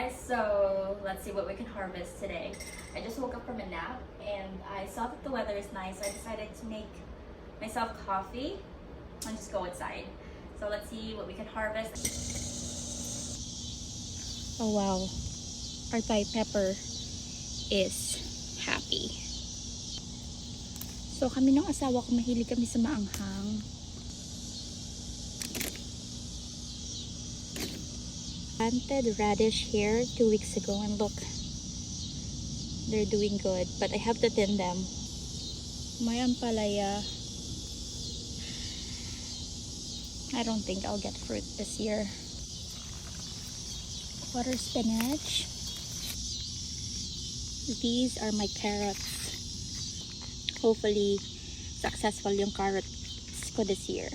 guys, so let's see what we can harvest today. I just woke up from a nap and I saw that the weather is nice, so I decided to make myself coffee and just go outside. So let's see what we can harvest. Oh wow, our Thai pepper is happy. So kami ng asawa ko, mahilig kami sa maanghang. Planted radish here 2 weeks ago and look, they're doing good, but I have to thin them. My ampalaya, I don't think I'll get fruit this year. Water spinach. These are my carrots. Hopefully successful yung carrots ko this year.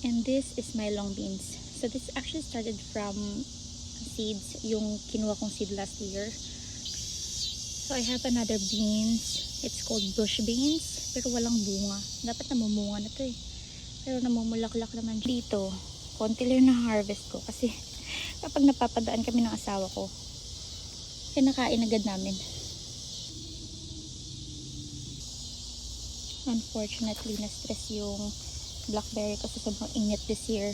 And this is my long beans. So this actually started from seeds, yung kinuha kong seed last year. So I have another beans. It's called bush beans, pero walang bunga. Dapat namumunga na to eh. Pero namumulaklak naman dito. Konti lang na harvest ko kasi kapag napapadaan kami ng asawa ko, kinakain agad namin. Unfortunately, na-stress yung blackberry kasi sobrang init this year.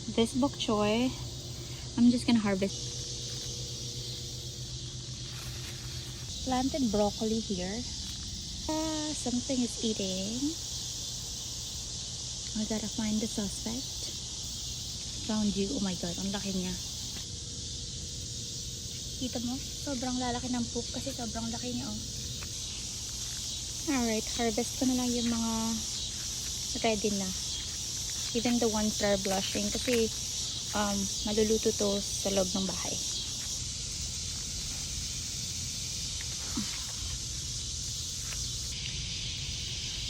This bok choy, I'm just gonna harvest. Planted broccoli here. Something is eating. I gotta find the suspect. Found you. Oh my god, ang laki niya. Kita mo? Sobrang lalaki ng poop kasi sobrang laki niya, oh. Alright, harvest ko na lang yung mga ready na. Even the ones that are blushing kasi maluluto to sa loob ng bahay.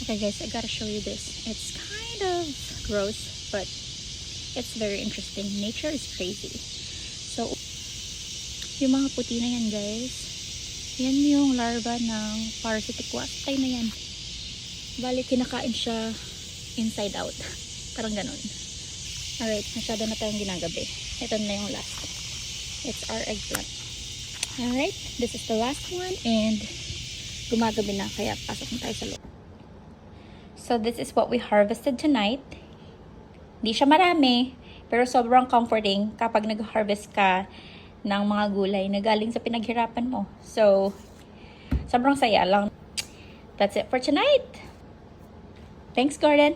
Okay guys, I gotta show you this. It's kind of gross, but it's very interesting. Nature is crazy. So, yung mga puti na yan guys, yan yung larva ng parasitic wasp. Patay na yan. Bali, kinakain siya inside out. Parang ganun. Alright, masyado na tayong ginagabi. Ito na yung last. It's our eggplant. Alright, this is the last one and gumagabi na kaya pasok na tayo sa loob. So this is what we harvested tonight. Hindi siya marami, pero sobrang comforting kapag nag-harvest ka ng mga gulay na galing sa pinaghirapan mo. So, sobrang saya lang. That's it for tonight. Thanks, Gordon.